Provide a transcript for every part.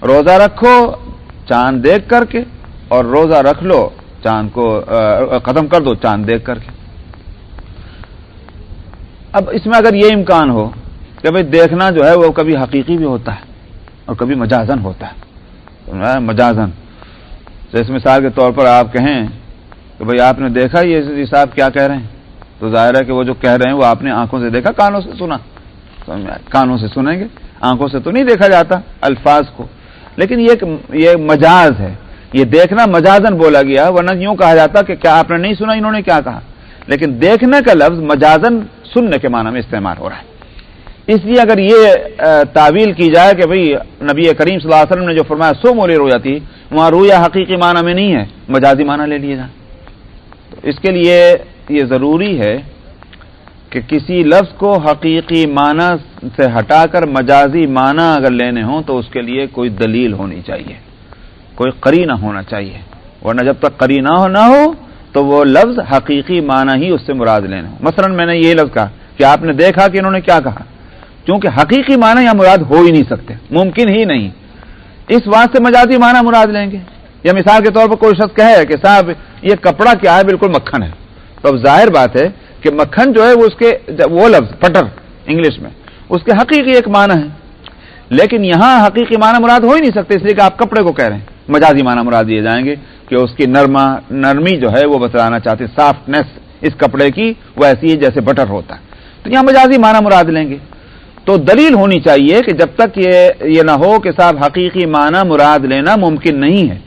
روزہ رکھو چاند دیکھ کر کے، اور روزہ رکھ لو چاند کو ختم کر دو چاند دیکھ کر کے۔ اب اس میں اگر یہ امکان ہو کہ بھئی دیکھنا جو ہے وہ کبھی حقیقی بھی ہوتا ہے اور کبھی مجازن ہوتا ہے، مجازن، جیسے مثال کے طور پر آپ کہیں کہ بھئی آپ نے دیکھا یہ صاحب کیا کہہ رہے ہیں، تو ظاہر ہے کہ وہ جو کہہ رہے ہیں وہ آپ نے آنکھوں سے دیکھا، کانوں سے سنا، کانوں سے سنیں گے، آنکھوں سے تو نہیں دیکھا جاتا الفاظ کو، لیکن یہ مجاز ہے، یہ دیکھنا مجازن بولا گیا، ورنہ یوں کہا جاتا کہ کیا آپ نے نہیں سنا انہوں نے کیا کہا، لیکن دیکھنے کا لفظ مجازن سننے کے معنی میں استعمال ہو رہا ہے۔ اس لیے اگر یہ تعویل کی جائے کہ بھئی نبی کریم صلی اللہ علیہ وسلم نے جو فرمایا سو مولی رویا تھی، وہاں رویا حقیقی معنی میں نہیں ہے، مجازی معنی لے لیے جائیں، تو اس کے لیے یہ ضروری ہے کہ کسی لفظ کو حقیقی معنی سے ہٹا کر مجازی معنی اگر لینے ہوں تو اس کے لیے کوئی دلیل ہونی چاہیے، کوئی قرینہ ہونا چاہیے، ورنہ جب تک قرینہ نہ ہو تو وہ لفظ حقیقی معنی ہی اس سے مراد لینا ہو۔ مثلا میں نے یہ لفظ کہا کہ آپ نے دیکھا کہ انہوں نے کیا کہا، کیونکہ حقیقی معنی یہاں مراد ہو ہی نہیں سکتے، ممکن ہی نہیں، اس واسطے مجازی معنی مراد لیں گے۔ یا مثال کے طور پر کوئی شخص کہے کہ صاحب یہ کپڑا کیا ہے، بالکل مکھن ہے، تو اب ظاہر بات ہے کہ مکھن جو ہے وہ اس کے وہ لفظ بٹر انگلش میں اس کے حقیقی ایک معنی ہے، لیکن یہاں حقیقی معنی مراد ہو ہی نہیں سکتے، اس لیے کہ آپ کپڑے کو کہہ رہے ہیں، مجازی معنی مراد دیے جائیں گے کہ اس کی نرمی جو ہے وہ بتلانا چاہتے، سافٹنس اس کپڑے کی وہ ایسی ہے جیسے بٹر ہوتا ہے، تو یہاں مجازی معنی مراد لیں گے۔ تو دلیل ہونی چاہیے کہ جب تک یہ نہ ہو کہ صاحب حقیقی معنی مراد لینا ممکن نہیں ہے،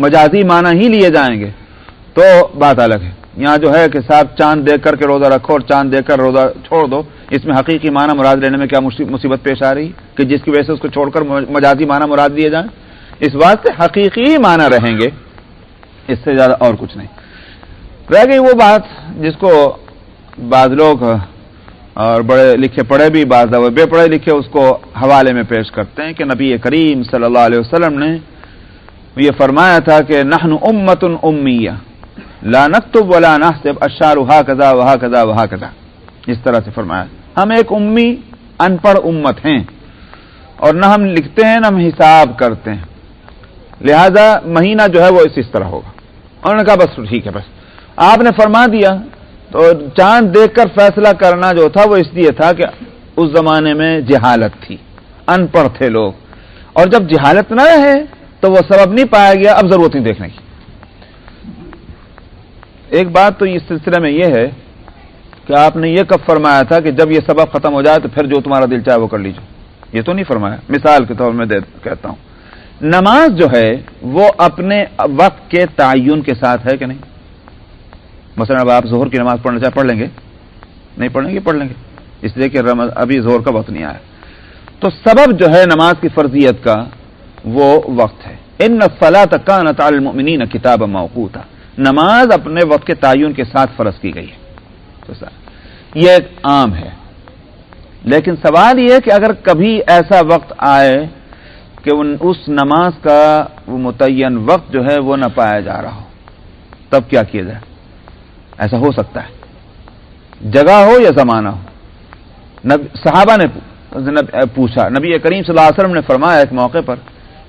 مجازی معنی ہی لیے جائیں گے، تو بات الگ ہے۔ یہاں جو ہے کہ صاحب چاند دیکھ کر کے روزہ رکھو اور چاند دیکھ کر روزہ چھوڑ دو، اس میں حقیقی معنی مراد لینے میں کیا مصیبت پیش آ رہی کہ جس کی وجہ سے اس کو چھوڑ کر مجازی معنی مراد دیے جائیں، اس واسطے حقیقی معنی رہیں گے، اس سے زیادہ اور کچھ نہیں۔ رہ گئی وہ بات جس کو بعض لوگ اور بڑے لکھے پڑھے بھی، بعض بے پڑھے لکھے اس کو حوالے میں پیش کرتے ہیں کہ نبی کریم صلی اللہ علیہ وسلم نے یہ فرمایا تھا کہ نحن امۃ امیہ لا نکتب ولا نحسب الشعر ہکذا وہکذا وہکذا، اس طرح سے فرمایا ہم ایک امی ان پڑھ امت ہیں، اور نہ ہم لکھتے ہیں نہ ہم حساب کرتے ہیں، لہذا مہینہ جو ہے وہ اس طرح ہوگا۔ انہوں نے کہا بس ٹھیک ہے، بس آپ نے فرما دیا، تو چاند دیکھ کر فیصلہ کرنا جو تھا وہ اس لیے تھا کہ اس زمانے میں جہالت تھی، ان پڑھ تھے لوگ، اور جب جہالت نہ رہے تو وہ سبب نہیں پایا گیا، اب ضرورت نہیں دیکھنے کی۔ ایک بات تو اس سلسلے میں یہ ہے کہ آپ نے یہ کب فرمایا تھا کہ جب یہ سبب ختم ہو جائے تو پھر جو تمہارا دل چاہے وہ کر لیجو، یہ تو نہیں فرمایا۔ مثال کے طور میں کہتا ہوں، نماز جو ہے وہ اپنے وقت کے تعین کے ساتھ ہے کہ نہیں؟ مثلا اب آپ ظہر کی نماز پڑھنا چاہے پڑھ لیں گے، نہیں پڑھیں گے پڑھ لیں گے، اس لیے کہ ابھی ظہر کا وقت نہیں آیا، تو سبب جو ہے نماز کی فرضیت کا وہ وقت ہے۔ ان الصلاۃ کانت علی المؤمنین کتابا موقوتا، نماز اپنے وقت کے تعین کے ساتھ فرض کی گئی ہے، تو یہ ایک عام ہے، لیکن سوال یہ ہے کہ اگر کبھی ایسا وقت آئے کہ اس نماز کا وہ متعین وقت جو ہے وہ نہ پایا جا رہا ہو، تب کیا کیا جائے؟ ایسا ہو سکتا ہے، جگہ ہو یا زمانہ ہو۔ صحابہ نے پوچھا، نبی کریم صلی اللہ علیہ وسلم نے فرمایا ایک موقع پر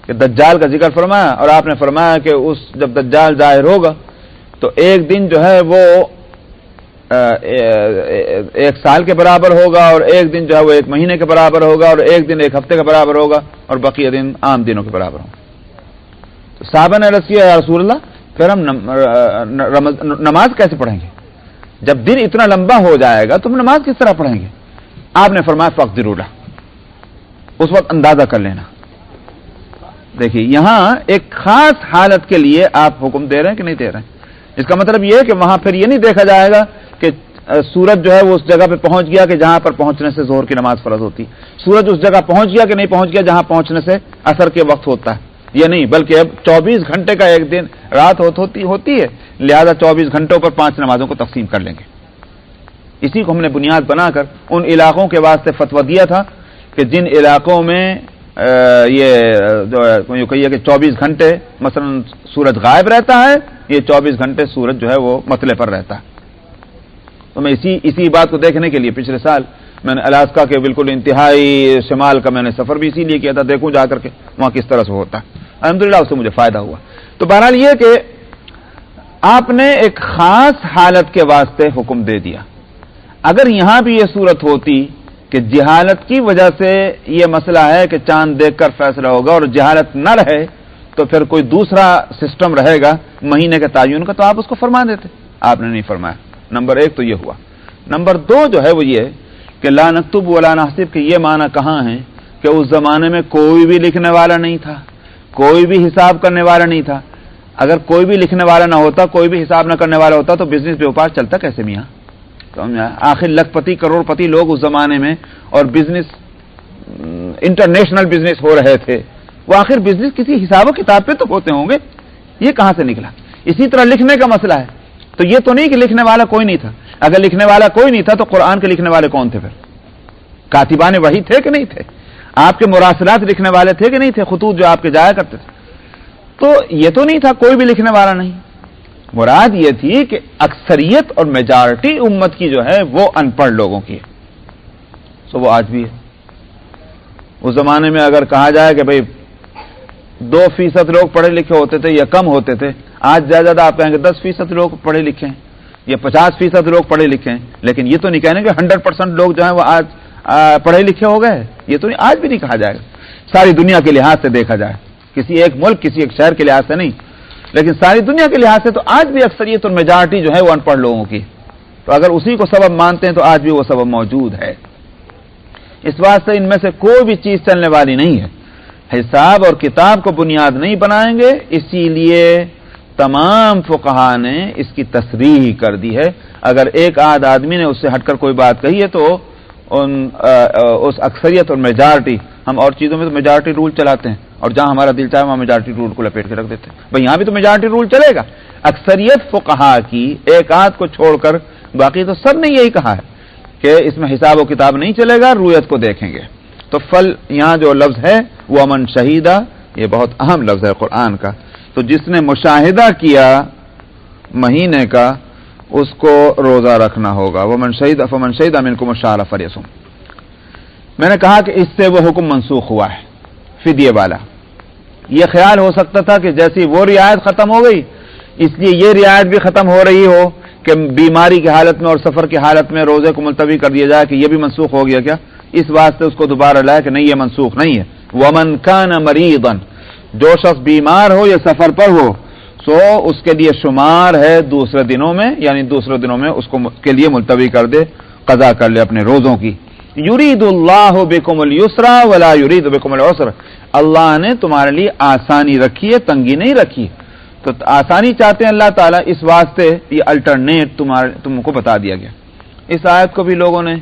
کہ دجال کا ذکر فرمایا، اور آپ نے فرمایا کہ جب دجال ظاہر ہوگا تو ایک دن جو ہے وہ ایک سال کے برابر ہوگا، اور ایک دن جو ہے وہ ایک مہینے کے برابر ہوگا، اور ایک دن ایک ہفتے کے برابر ہوگا، اور بقیہ دن عام دنوں کے برابر ہوگا۔ تو صحابہ نے عرض کیا یا رسول اللہ پھر ہم نماز کیسے پڑھیں گے؟ جب دن اتنا لمبا ہو جائے گا تو ہم نماز کس طرح پڑھیں گے؟ آپ نے فرمایا فقدروا لہ، اس وقت اندازہ کر لینا۔ دیکھیے یہاں ایک خاص حالت کے لیے آپ حکم دے رہے ہیں کہ نہیں دے رہے ہیں، اس کا مطلب یہ ہے کہ وہاں پھر یہ نہیں دیکھا جائے گا کہ سورج جو ہے وہ اس جگہ پہ پہنچ گیا کہ جہاں پر پہنچنے سے ظہر کی نماز فرض ہوتی، سورج اس جگہ پہنچ گیا کہ نہیں پہنچ گیا جہاں پہنچنے سے عصر کے وقت ہوتا ہے، یہ نہیں، بلکہ اب 24 گھنٹے کا ایک دن رات ہوتی ہے، لہذا 24 گھنٹوں پر 5 نمازوں کو تقسیم کر لیں گے۔ اسی کو ہم نے بنیاد بنا کر ان علاقوں کے واسطے فتویٰ دیا تھا کہ جن علاقوں میں یہ جو کہیے کہ 24 گھنٹے مثلا سورج غائب رہتا ہے، یہ 24 گھنٹے سورج جو ہے وہ مطلع پر رہتا ہے۔ تو میں اسی بات کو دیکھنے کے لیے پچھلے سال میں نے الاسکا کے بالکل انتہائی شمال کا میں نے سفر بھی اسی لیے کیا تھا، دیکھوں جا کر کے وہاں کس طرح سے ہوتا ہے، الحمدللہ اس سے مجھے فائدہ ہوا۔ تو بہرحال یہ کہ آپ نے ایک خاص حالت کے واسطے حکم دے دیا۔ اگر یہاں بھی یہ صورت ہوتی کہ جہالت کی وجہ سے یہ مسئلہ ہے کہ چاند دیکھ کر فیصلہ ہوگا اور جہالت نہ رہے تو پھر کوئی دوسرا سسٹم رہے گا مہینے کے تعین کا، تو آپ اس کو فرما دیتے، آپ نے نہیں فرمایا۔ نمبر ایک تو یہ ہوا۔ نمبر دو جو ہے وہ یہ کہ لا نکتب ولا نحسب، کہ یہ معنی کہاں ہے کہ اس زمانے میں کوئی بھی لکھنے والا نہیں تھا، کوئی بھی حساب کرنے والا نہیں تھا۔ اگر کوئی بھی لکھنے والا نہ ہوتا، کوئی بھی حساب نہ کرنے والا ہوتا تو بزنس بیوپار چلتا کیسے میاں؟ آخر لکھ پتی کروڑ پتی لوگ اس زمانے میں، اور بزنس انٹرنیشنل بزنس ہو رہے تھے، وہ آخر بزنس کسی حساب و کتاب پہ تو ہوتے ہوں گے، یہ کہاں سے نکلا؟ اسی طرح لکھنے کا مسئلہ ہے، تو یہ تو نہیں کہ لکھنے والا کوئی نہیں تھا۔ اگر لکھنے والا کوئی نہیں تھا تو قرآن کے لکھنے والے کون تھے پھر؟ کاتبان وحی تھے کہ نہیں تھے؟ آپ کے مراسلات لکھنے والے تھے کہ نہیں تھے؟ خطوط جو آپ کے جایا کرتے تھے، تو یہ تو نہیں تھا کوئی بھی لکھنے والا نہیں۔ مراد یہ تھی کہ اکثریت اور میجارٹی امت کی جو ہے وہ ان پڑھ لوگوں کی ہے، سو وہ آج بھی ہے۔ اس زمانے میں اگر کہا جائے کہ بھئی 2% لوگ پڑھے لکھے ہوتے تھے یا کم ہوتے تھے، آج زیادہ آپ کہیں گے 10% لوگ پڑھے لکھے ہیں یا 50% لوگ پڑھے لکھے ہیں، لیکن یہ تو نہیں کہنے کہ 100% لوگ جو ہیں وہ آج پڑھے لکھے ہو گئے، یہ تو نہیں، آج بھی نہیں کہا جائے گا۔ ساری دنیا کے لحاظ سے دیکھا جائے، کسی ایک ملک کسی ایک شہر کے لحاظ سے نہیں، لیکن ساری دنیا کے لحاظ سے تو آج بھی اکثریت اور میجارٹی جو ہے وہ ان پڑھ لوگوں کی، تو اگر اسی کو سبب مانتے ہیں تو آج بھی وہ سبب موجود ہے۔ اس واسطے ان میں سے کوئی بھی چیز چلنے والی نہیں ہے، حساب اور کتاب کو بنیاد نہیں بنائیں گے، اسی لیے تمام فقہا نے اس کی تصریح کر دی ہے۔ اگر ایک آدھ آدمی نے اس سے ہٹ کر کوئی بات کہی ہے تو اس اکثریت اور میجارٹی، ہم اور چیزوں میں تو میجارٹی رول چلاتے ہیں اور جہاں ہمارا دل چاہے وہاں میجارٹی رول کو لپیٹ کے رکھ دیتے ہیں، بھئی یہاں بھی تو میجارٹی رول چلے گا۔ اکثریت فقہا کی ایک آدھ کو چھوڑ کر باقی تو سب نے یہی کہا ہے کہ اس میں حساب و کتاب نہیں چلے گا، رویت کو دیکھیں گے۔ تو فل یہاں جو لفظ ہے وہ امن شہیدہ، یہ بہت اہم لفظ ہے قرآن کا، تو جس نے مشاہدہ کیا مہینے کا اس کو روزہ رکھنا ہوگا۔ ومن شہید فمن شہید منکم الشہر فلیصم۔ میں نے کہا کہ اس سے وہ حکم منسوخ ہوا ہے فدیے والا۔ یہ خیال ہو سکتا تھا کہ جیسی وہ رعایت ختم ہو گئی اس لیے یہ رعایت بھی ختم ہو رہی ہو کہ بیماری کی حالت میں اور سفر کی حالت میں روزے کو ملتوی کر دیا جائے کہ یہ بھی منسوخ ہو گیا کیا؟ اس واسطے اس کو دوبارہ لایا کہ نہیں یہ منسوخ نہیں ہے۔ ومن کان مریضا، جو شخص بیمار ہو یا سفر پر ہو سو اس کے لیے شمار ہے دوسرے دنوں میں، یعنی دوسرے دنوں میں اس کو کے لیے ملتوی کر دے، قضا کر لے اپنے روزوں کی۔ یرید اللہ بکم اليسر ولا یرید بکم العسر، اللہ نے تمہارے لیے آسانی رکھی ہے، تنگی نہیں رکھی، تو آسانی چاہتے ہیں اللہ تعالیٰ، اس واسطے یہ الٹرنیٹ تم کو بتا دیا گیا۔ اس آیت کو بھی لوگوں نے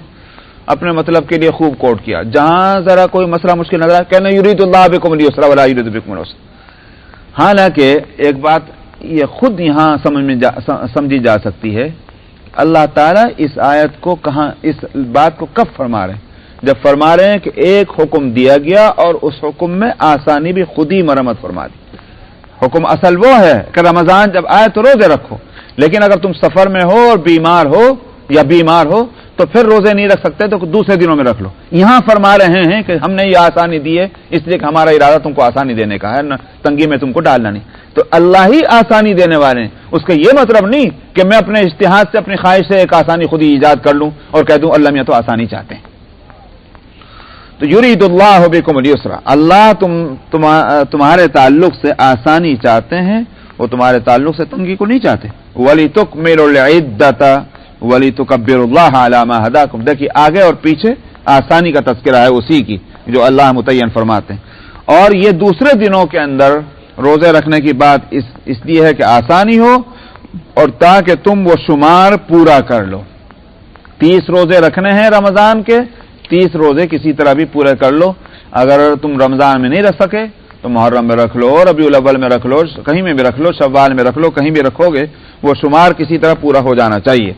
اپنے مطلب کے لیے خوب کوٹ کیا، جہاں ذرا کوئی مسئلہ مشکل نظر آئے کہنا یرید اللہ بکم اليسر ولا یرید بکم العسر۔ حالانکہ ایک بات یہ خود یہاں سمجھی جا سکتی ہے، اللہ تعالیٰ اس آیت کو کہاں، اس بات کو کب فرما رہے ہیں؟ جب فرما رہے ہیں کہ ایک حکم دیا گیا اور اس حکم میں آسانی بھی خود ہی مرمت فرما دی۔ حکم اصل وہ ہے کہ رمضان جب آئے تو روزے رکھو، لیکن اگر تم سفر میں ہو اور بیمار ہو تو پھر روزے نہیں رکھ سکتے تو دوسرے دنوں میں رکھ لو۔ یہاں فرما رہے ہیں کہ ہم نے یہ آسانی دی ہے اس لیے کہ ہمارا ارادہ تم کو آسانی دینے کا ہے، نہ تنگی میں تم کو ڈالنا نہیں، تو اللہ ہی آسانی دینے والے ہیں۔ اس کا یہ مطلب نہیں کہ میں اپنے اجتہاد سے اپنی خواہش سے ایک آسانی خود ہی ایجاد کر لوں اور کہہ دوں اللہ میاں تو آسانی چاہتے ہیں۔ تو یرید اللہ بکم اليسر، اللہ تمہارے تعلق سے آسانی چاہتے ہیں، وہ تمہارے تعلق سے تنگی کو نہیں چاہتے۔ وَلِتُكْمِلُوا الْعِدَّةَ وَلِتُكَبِّرُوا اللَّهَ عَلَى مَا هَدَاكُمْ۔ دیکھیے آگے اور پیچھے آسانی کا تذکرہ ہے اسی کی جو اللہ متعین فرماتے ہیں، اور یہ دوسرے دنوں کے اندر روزے رکھنے کی بات اس لیے ہے کہ آسانی ہو اور تاکہ تم وہ شمار پورا کر لو۔ 30 روزے رکھنے ہیں رمضان کے، 30 روزے کسی طرح بھی پورے کر لو۔ اگر تم رمضان میں نہیں رکھ سکے تو محرم میں رکھ لو، ربیع الاول میں رکھ لو، کہیں میں بھی رکھ لو، شوال میں رکھ لو، کہیں بھی رکھو گے وہ شمار کسی طرح پورا ہو جانا چاہیے۔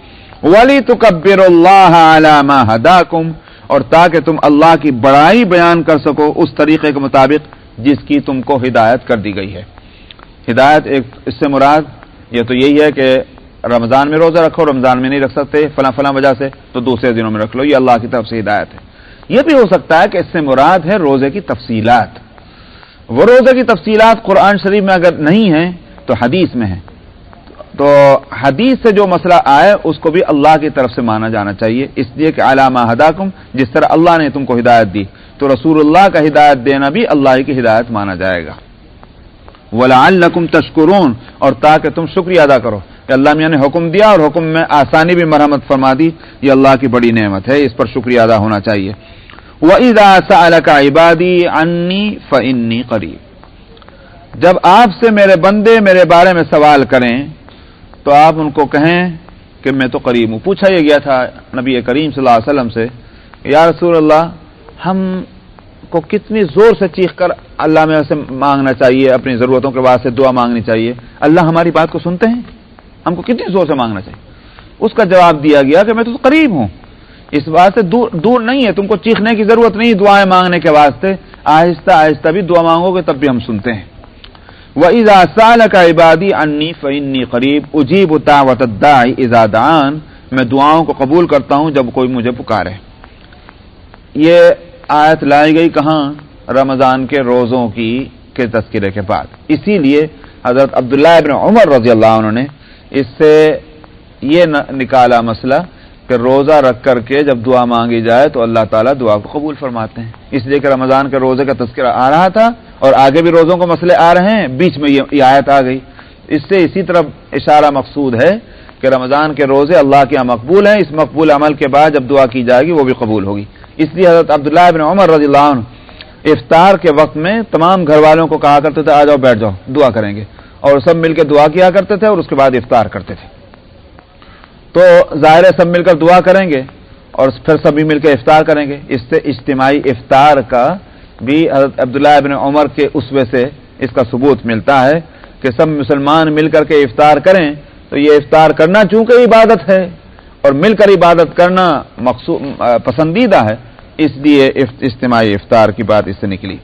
وَلِتُكَبِّرُوا اللَّهَ عَلَى مَا هَدَاكُمْ، اور تاکہ تم اللہ کی بڑائی بیان کر سکو اس طریقے کے مطابق جس کی تم کو ہدایت کر دی گئی ہے۔ ہدایت ایک اس سے مراد یہ تو یہی ہے کہ رمضان میں روزہ رکھو، رمضان میں نہیں رکھ سکتے فلاں فلاں وجہ سے، تو دوسرے دنوں میں رکھ لو، یہ اللہ کی طرف سے ہدایت ہے۔ یہ بھی ہو سکتا ہے کہ اس سے مراد ہے روزے کی تفصیلات، وہ روزے کی تفصیلات قرآن شریف میں اگر نہیں ہیں تو حدیث میں ہیں، تو حدیث سے جو مسئلہ آئے اس کو بھی اللہ کی طرف سے مانا جانا چاہیے، اس لیے کہ علی ما ہداکم، جس طرح اللہ نے تم کو ہدایت دی تو رسول اللہ کا ہدایت دینا بھی اللہ کی ہدایت مانا جائے گا۔ وَلَعَلَّكُمْ تَشْكُرُونَ، اور تاکہ تم شکریہ ادا کرو کہ اللہ میاں نے حکم دیا اور حکم میں آسانی بھی مرحمت فرما دی، یہ اللہ کی بڑی نعمت ہے، اس پر شکریہ ادا ہونا چاہیے۔ وَإِذَا سَأَلَكَ عِبَادِي عَنِّي فَإِنِّي قَرِيبٌ، جب آپ سے میرے بندے میرے بارے میں سوال کریں تو آپ ان کو کہیں کہ میں تو قریب ہوں۔ پوچھا یہ گیا تھا نبی کریم صلی اللہ علیہ وسلم سے، یا رسول اللہ ہم کو کتنی زور سے چیخ کر اللہ میں سے مانگنا چاہیے، اپنی ضرورتوں کے واسطے دعا مانگنی چاہیے، اللہ ہماری بات کو سنتے ہیں؟ ہم کو کتنی زور سے مانگنا چاہیے؟ اس کا جواب دیا گیا کہ میں تو قریب ہوں، اس واسطے دور نہیں ہے، تم کو چیخنے کی ضرورت نہیں دعائیں مانگنے کے واسطے، آہستہ آہستہ بھی دعا مانگو گے تب بھی ہم سنتے ہیں۔ وَإِذَا سَأَلَكَ عِبَادِي عَنِّي فَإِنِّي قَرِيبٌ أُجِيبُ دَعْوَةَ الدَّاعِ إِذَا دَعَانِ، میں دعاؤں کو قبول کرتا ہوں جب کوئی مجھے پکارے۔ یہ آیت لائی گئی کہاں؟ رمضان کے روزوں کے تذکرے کے بعد، اسی لیے حضرت عبداللہ ابن عمر رضی اللہ عنہ نے اس سے یہ نکالا مسئلہ کہ روزہ رکھ کر کے جب دعا مانگی جائے تو اللہ تعالیٰ دعا کو قبول فرماتے ہیں، اس لیے کہ رمضان کے روزے کا تذکرہ آ رہا تھا اور آگے بھی روزوں کو مسئلے آ رہے ہیں، بیچ میں یہ آیت آ گئی، اس سے اسی طرح اشارہ مقصود ہے کہ رمضان کے روزے اللہ کے یہاں مقبول ہیں، اس مقبول عمل کے بعد جب دعا کی جائے گی وہ بھی قبول ہوگی۔ اس لیے حضرت عبداللہ بن عمر رضی اللہ عنہ افطار کے وقت میں تمام گھر والوں کو کہا کرتے تھے آ جاؤ بیٹھ جاؤ دعا کریں گے، اور سب مل کے دعا کیا کرتے تھے اور اس کے بعد افطار کرتے تھے۔ تو ظاہر ہے سب مل کر دعا کریں گے اور پھر سبھی مل کے افطار کریں گے، اس سے اجتماعی افطار کا بھی حضرت عبداللہ ابن عمر کے اسوے سے اس کا ثبوت ملتا ہے کہ سب مسلمان مل کر کے افطار کریں، تو یہ افطار کرنا چونکہ عبادت ہے اور مل کر عبادت کرنا پسندیدہ ہے، اس لیے اجتماعی افطار کی بات اس سے نکلی۔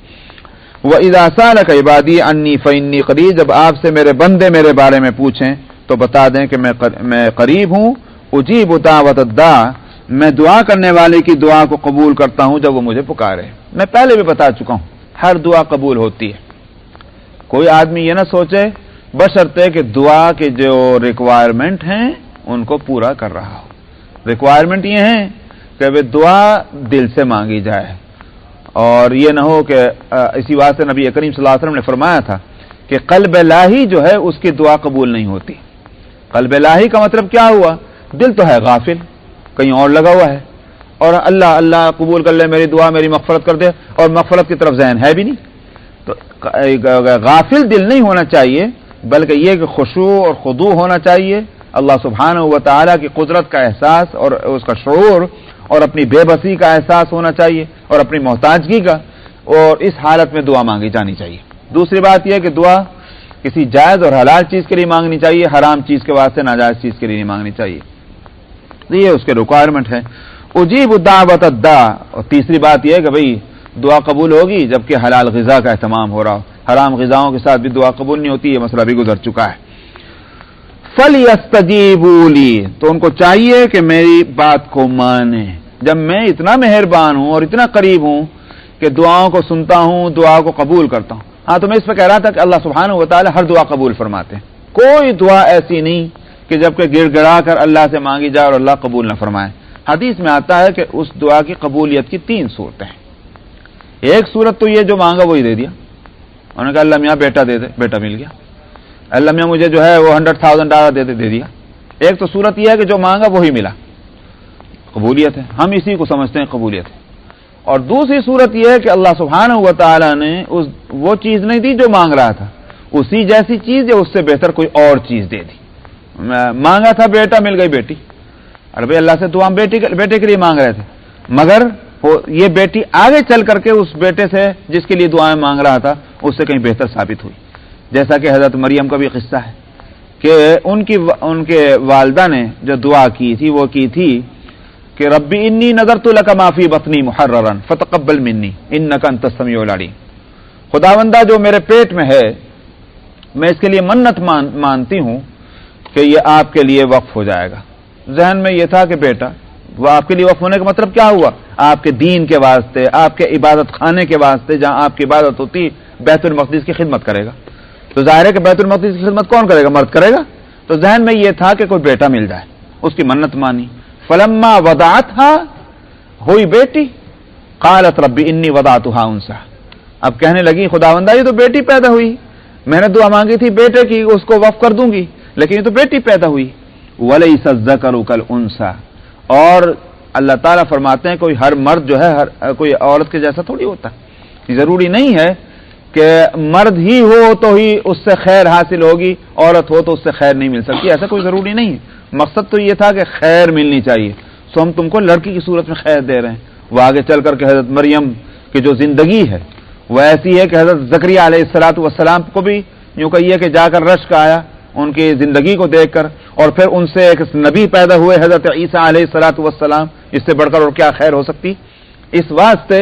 وَإِذَا سَأَلَكَ عِبَادِي عَنِّي فَإِنِّي قَرِيبٌ، جب آپ سے میرے بندے میرے بارے میں پوچھیں تو بتا دیں کہ میں قریب ہوں، اجیب دعوت الداع، میں دعا کرنے والے کی دعا کو قبول کرتا ہوں جب وہ مجھے پکارے۔ میں پہلے بھی بتا چکا ہوں ہر دعا قبول ہوتی ہے، کوئی آدمی یہ نہ سوچے بشرطے کہ دعا کے جو ریکوائرمنٹ ہیں ان کو پورا کر رہا ہو۔ ریکوائرمنٹ یہ ہیں کہ وہ دعا دل سے مانگی جائے، اور یہ نہ ہو کہ اسی واسطے نبی کریم صلی اللہ علیہ وسلم نے فرمایا تھا کہ قلب لاہی جو ہے اس کی دعا قبول نہیں ہوتی۔ قلب لاہی کا مطلب کیا ہوا؟ دل تو ہے غافل، کہیں اور لگا ہوا ہے، اور اللہ اللہ قبول کر لے میری دعا، میری مغفرت کر دے، اور مغفرت کی طرف ذہن ہے بھی نہیں۔ تو غافل دل نہیں ہونا چاہیے، بلکہ یہ کہ خشوع اور خضوع ہونا چاہیے، اللہ سبحانہ و تعالیٰ کی قدرت کا احساس اور اس کا شعور اور اپنی بے بسی کا احساس ہونا چاہیے اور اپنی محتاجگی کا، اور اس حالت میں دعا مانگی جانی چاہیے۔ دوسری بات یہ ہے کہ دعا کسی جائز اور حلال چیز کے لیے مانگنی چاہیے، حرام چیز کے واسطے ناجائز چیز کے لیے نہیں مانگنی چاہیے، یہ اس کے ریکوائرمنٹ ہے۔ اجیب دعوت الداع، اور تیسری بات یہ ہے کہ بھئی دعا قبول ہوگی جبکہ حلال غذا کا اہتمام ہو رہا ہو، حرام غذاؤں کے ساتھ بھی دعا قبول نہیں ہوتی، یہ مسئلہ بھی گزر چکا ہے۔ فَلْيَسْتَجِيبُوا لِي، تو ان کو چاہیے کہ میری بات کو مانیں، جب میں اتنا مہربان ہوں اور اتنا قریب ہوں کہ دعاؤں کو سنتا ہوں، دعا کو قبول کرتا ہوں۔ ہاں تو میں اس پہ کہہ رہا تھا کہ اللہ سبحانہ و تعالی ہر دعا قبول فرماتے ہیں، کوئی دعا ایسی نہیں کہ جب کہ گڑ گڑا کر اللہ سے مانگی جائے اور اللہ قبول نہ فرمائے۔ حدیث میں آتا ہے کہ اس دعا کی قبولیت کی 3 صورتیں ہیں۔ ایک صورت تو یہ جو مانگا وہی دے دیا، انہوں نے کہا اللہ میاں بیٹا دے دے، بیٹا مل گیا، اللہ میاں مجھے جو ہے وہ $100,000 دے دیا۔ ایک تو صورت یہ ہے کہ جو مانگا وہی ملا، قبولیت ہے، ہم اسی کو سمجھتے ہیں قبولیت ہے۔ اور دوسری صورت یہ ہے کہ اللہ سبحانہ و تعالیٰ نے وہ چیز نہیں دی جو مانگ رہا تھا، اسی جیسی چیز یا اس سے بہتر کوئی اور چیز دے دی۔ مانگا تھا بیٹا، مل گئی بیٹی، ارے بھائی اللہ سے تو ہم بیٹے کے لیے مانگ رہے تھے، مگر یہ بیٹی آگے چل کر کے اس بیٹے سے جس کے لیے دعائیں مانگ رہا تھا اس سے کہیں بہتر ثابت ہوئی، جیسا کہ حضرت مریم کا بھی قصہ ہے کہ ان کے والدہ نے جو دعا کی تھی وہ کی تھی کہ ربی انی نذرت لک ما فی بطنی محررا فتقبل منی انک انت السمیع العلیم، خداوندہ جو میرے پیٹ میں ہے میں اس کے لیے منت مانتی ہوں کہ یہ آپ کے لیے وقف ہو جائے گا. ذہن میں یہ تھا کہ بیٹا وہ آپ کے لیے وقف ہونے کا مطلب کیا ہوا؟ آپ کے دین کے واسطے، آپ کے عبادت خانے کے واسطے، جہاں آپ کی عبادت ہوتی بیت المقدس کی خدمت کرے گا. تو ظاہر ہے کہ بیت المقدس کی خدمت کون کرے گا؟ مرد کرے گا. تو ذہن میں یہ تھا کہ کوئی بیٹا مل جائے، اس کی منت مانی. فلما وضعتها، ہوئی بیٹی، قالت ربی انی وضعتها انثى، اب کہنے لگی خداوندا یہ تو بیٹی پیدا ہوئی، میں نے دعا مانگی تھی بیٹے کی، اس کو وقف کر دوں گی، لیکن یہ تو بیٹی پیدا ہوئی. ولیس الذکر کالانثى، اور اللہ تعالیٰ فرماتے ہیں کوئی ہر مرد جو ہے کوئی عورت کے جیسا تھوڑی ہوتا. ضروری نہیں ہے کہ مرد ہی ہو تو ہی اس سے خیر حاصل ہوگی، عورت ہو تو اس سے خیر نہیں مل سکتی، ایسا کوئی ضروری نہیں ہے. مقصد تو یہ تھا کہ خیر ملنی چاہیے، سو ہم تم کو لڑکی کی صورت میں خیر دے رہے ہیں. وہ آگے چل کر کہ حضرت مریم کی جو زندگی ہے وہ ایسی ہے کہ حضرت زکریہ علیہ السلام کو بھی یوں کہیے کہ جا کر رشک آیا ان کی زندگی کو دیکھ کر، اور پھر ان سے ایک نبی پیدا ہوئے حضرت عیسیٰ علیہ السلام، اس سے بڑھ کر اور کیا خیر ہو سکتی. اس واسطے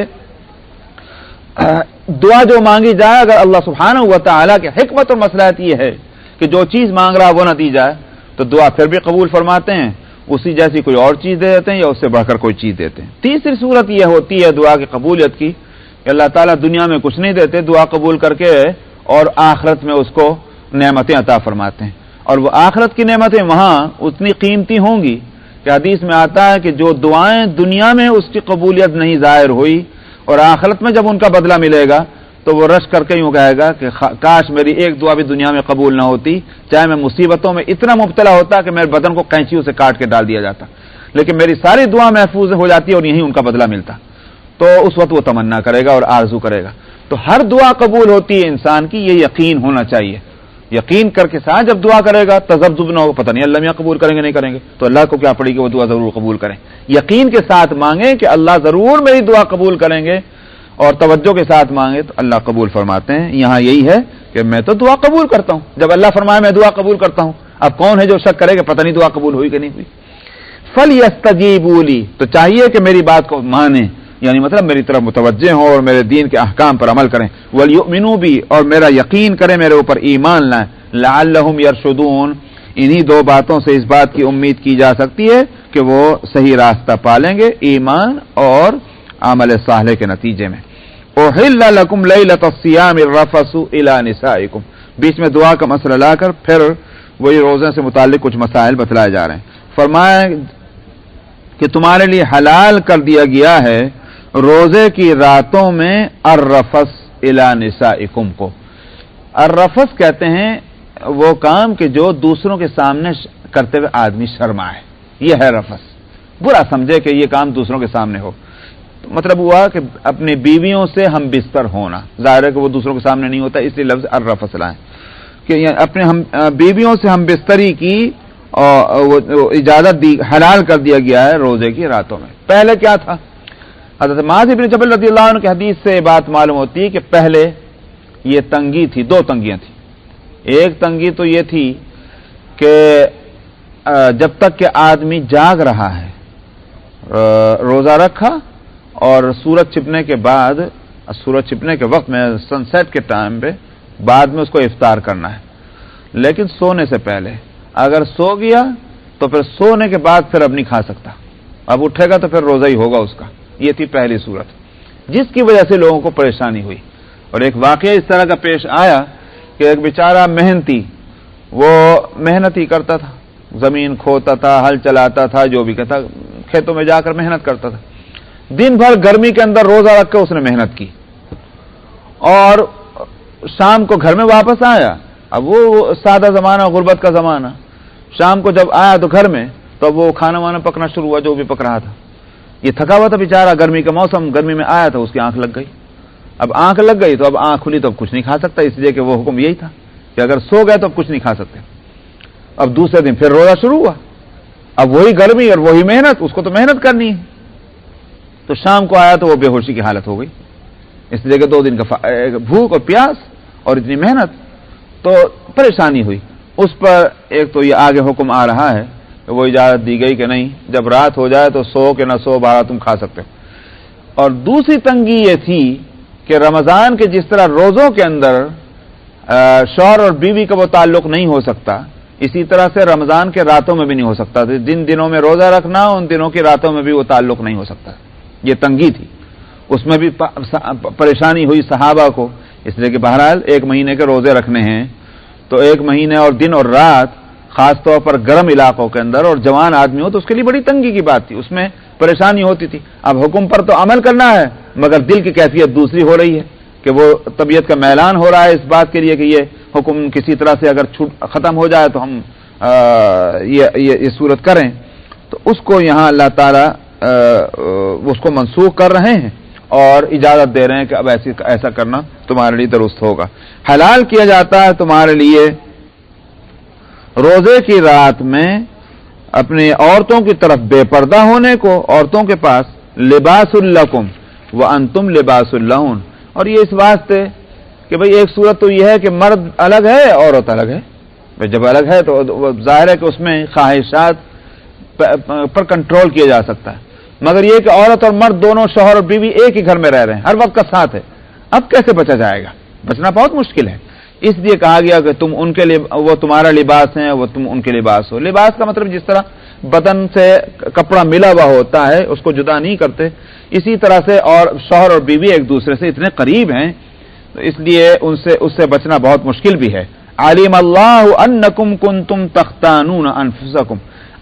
دعا جو مانگی جائے، اگر اللہ سبحانہ و تعالیٰ کے حکمت اور مصلحت یہ ہے کہ جو چیز مانگ رہا وہ نہ دی جائے تو دعا پھر بھی قبول فرماتے ہیں، اسی جیسی کوئی اور چیز دے دیتے ہیں یا اس سے بڑھ کر کوئی چیز دیتے ہیں. تیسری صورت یہ ہوتی ہے دعا کی قبولیت کی کہ اللہ تعالیٰ دنیا میں کچھ نہیں دیتے، دعا قبول کر کے اور آخرت میں اس کو نعمتیں عطا فرماتے ہیں. اور وہ آخرت کی نعمتیں وہاں اتنی قیمتی ہوں گی کہ حدیث میں آتا ہے کہ جو دعائیں دنیا میں اس کی قبولیت نہیں ظاہر ہوئی اور آخرت میں جب ان کا بدلہ ملے گا تو وہ رش کر کے یوں کہے گا کہ کاش میری ایک دعا بھی دنیا میں قبول نہ ہوتی، چاہے میں مصیبتوں میں اتنا مبتلا ہوتا کہ میرے بدن کو قینچیوں سے کاٹ کے ڈال دیا جاتا، لیکن میری ساری دعا محفوظ ہو جاتی اور یہیں ان کا بدلہ ملتا. تو اس وقت وہ تمنا کرے گا اور آرزو کرے گا. تو ہر دعا قبول ہوتی ہے انسان کی، یہ یقین ہونا چاہیے. یقین کر کے ساتھ جب دعا کرے گا تذبذب نہ ہو، پتہ نہیں اللہ میاں قبول کریں گے نہیں کریں گے، تو اللہ کو کیا پڑے گی، وہ دعا ضرور قبول کریں. یقین کے ساتھ مانگیں کہ اللہ ضرور میری دعا قبول کریں گے، اور توجہ کے ساتھ مانگے تو اللہ قبول فرماتے ہیں. یہاں یہی ہے کہ میں تو دعا قبول کرتا ہوں، جب اللہ فرمائے میں دعا قبول کرتا ہوں، اب کون ہے جو شک کرے کہ پتہ نہیں دعا قبول ہوئی کہ نہیں ہوئی. فَلْيَسْتَجِيبُوا لِي، تو چاہیے کہ میری بات کو مانیں، یعنی مطلب میری طرف متوجہ ہوں اور میرے دین کے احکام پر عمل کریں. وَلْيُؤْمِنُوا بِي، اور میرا یقین کریں، میرے اوپر ایمان لائیں. لَعَلَّهُمْ يَرْشُدُونَ، انہی دو باتوں سے اس بات کی امید کی جا سکتی ہے کہ وہ صحیح راستہ پالیں گے، ایمان اور عمل صالح کے نتیجے میں. احل لکم لیلۃ الصیام الرفث الی نسائکم، بیچ میں دعا کا مسئلہ لا کر پھر وہی روزے سے متعلق کچھ مسائل بتلائے جا رہے ہیں. فرمایا کہ تمہارے لیے حلال کر دیا گیا ہے روزے کی راتوں میں الرفث الی نسائکم کو. الرفث کہتے ہیں وہ کام کہ جو دوسروں کے سامنے کرتے ہوئے آدمی شرمائے، یہ ہے رفث. برا سمجھے کہ یہ کام دوسروں کے سامنے ہو. مطلب ہوا کہ اپنی بیویوں سے ہم بستر ہونا، ظاہر ہے کہ وہ دوسروں کے سامنے نہیں ہوتا، اس لیے لفظ الرفث لائیں کہ اپنے بیویوں سے ہم بستری کی اجازت دی، حلال کر دیا گیا ہے روزے کی راتوں میں. پہلے کیا تھا؟ حضرت معاذ بن جبل رضی اللہ عنہ کی حدیث سے بات معلوم ہوتی ہے کہ پہلے یہ تنگی تھی، دو تنگیاں تھیں. ایک تنگی تو یہ تھی کہ جب تک کہ آدمی جاگ رہا ہے روزہ رکھا اور سورج چھپنے کے بعد، سورج چھپنے کے وقت میں سن سیٹ کے ٹائم پہ بعد میں اس کو افطار کرنا ہے، لیکن سونے سے پہلے. اگر سو گیا تو پھر سونے کے بعد پھر اب نہیں کھا سکتا، اب اٹھے گا تو پھر روزہ ہی ہوگا اس کا. یہ تھی پہلی صورت جس کی وجہ سے لوگوں کو پریشانی ہوئی. اور ایک واقعہ اس طرح کا پیش آیا کہ ایک بیچارہ محنتی، وہ محنت ہی کرتا تھا، زمین کھوتا تھا، ہل چلاتا تھا، جو بھی کہتا، کھیتوں میں جا کر محنت کرتا تھا. دن بھر گرمی کے اندر روزہ رکھ کے اس نے محنت کی اور شام کو گھر میں واپس آیا. اب وہ سادہ زمانہ، غربت کا زمانہ، شام کو جب آیا تو گھر میں تو اب وہ کھانا وانا پکنا شروع ہوا، جو بھی پک رہا تھا. یہ تھکا ہوا تھا بیچارہ، گرمی کا موسم، گرمی میں آیا تھا، اس کی آنکھ لگ گئی. اب آنکھ لگ گئی تو اب آنکھ کھلی تو اب کچھ نہیں کھا سکتا، اس لیے کہ وہ حکم یہی تھا کہ اگر سو گئے تو اب کچھ نہیں کھا سکتے. اب دوسرے دن پھر روزہ شروع ہوا، اب وہی گرمی اور وہی محنت، اس کو تو محنت کرنی ہے. تو شام کو آیا تو وہ بے ہوشی کی حالت ہو گئی، اس لیے کہ 2 دن کا بھوک اور پیاس اور اتنی محنت، تو پریشانی ہوئی. اس پر ایک تو یہ آگے حکم آ رہا ہے کہ وہ اجازت دی گئی کہ نہیں، جب رات ہو جائے تو سو کہ نہ سو 12 تم کھا سکتے ہو. اور دوسری تنگی یہ تھی کہ رمضان کے جس طرح روزوں کے اندر شوہر اور بیوی کا وہ تعلق نہیں ہو سکتا، اسی طرح سے رمضان کے راتوں میں بھی نہیں ہو سکتا. جن دنوں میں روزہ رکھنا ان دنوں کی راتوں میں بھی وہ تعلق نہیں ہو سکتا. یہ تنگی تھی, اس میں بھی پریشانی ہوئی صحابہ کو, اس لیے کہ بہرحال 1 مہینے کے روزے رکھنے ہیں تو 1 مہینے اور دن اور رات خاص طور پر گرم علاقوں کے اندر اور جوان آدمی ہو تو اس کے لیے بڑی تنگی کی بات تھی, اس میں پریشانی ہوتی تھی. اب حکم پر تو عمل کرنا ہے مگر دل کی کیفیت دوسری ہو رہی ہے کہ وہ طبیعت کا میلان ہو رہا ہے اس بات کے لیے کہ یہ حکم کسی طرح سے اگر ختم ہو جائے تو ہم یہ صورت کریں. تو اس کو یہاں اللہ تعالیٰ اس کو منسوخ کر رہے ہیں اور اجازت دے رہے ہیں کہ اب ایسا کرنا تمہارے لیے درست ہوگا. حلال کیا جاتا ہے تمہارے لیے روزے کی رات میں اپنی عورتوں کی طرف بے پردہ ہونے کو, عورتوں کے پاس لباس لکم وانتم لباس لہن. اور یہ اس واسطے کہ بھئی ایک صورت تو یہ ہے کہ مرد الگ ہے عورت الگ ہے, جب الگ ہے تو ظاہر ہے کہ اس میں خواہشات پر کنٹرول کیا جا سکتا ہے, مگر یہ کہ عورت اور مرد دونوں شوہر اور بیوی ایک ہی گھر میں رہ رہے ہیں, ہر وقت کا ساتھ ہے, اب کیسے بچا جائے گا؟ بچنا بہت مشکل ہے. اس لیے کہا گیا کہ تم ان کے لیے, وہ تمہارا لباس ہیں, وہ تم ان کے لباس ہو. لباس کا مطلب جس طرح بدن سے کپڑا ملا ہوا ہوتا ہے اس کو جدا نہیں کرتے, اسی طرح سے اور شوہر اور بیوی ایک دوسرے سے اتنے قریب ہیں تو اس لیے اس سے بچنا بہت مشکل بھی ہے. علیم اللہ انکم کنتم تختانون انفسکم,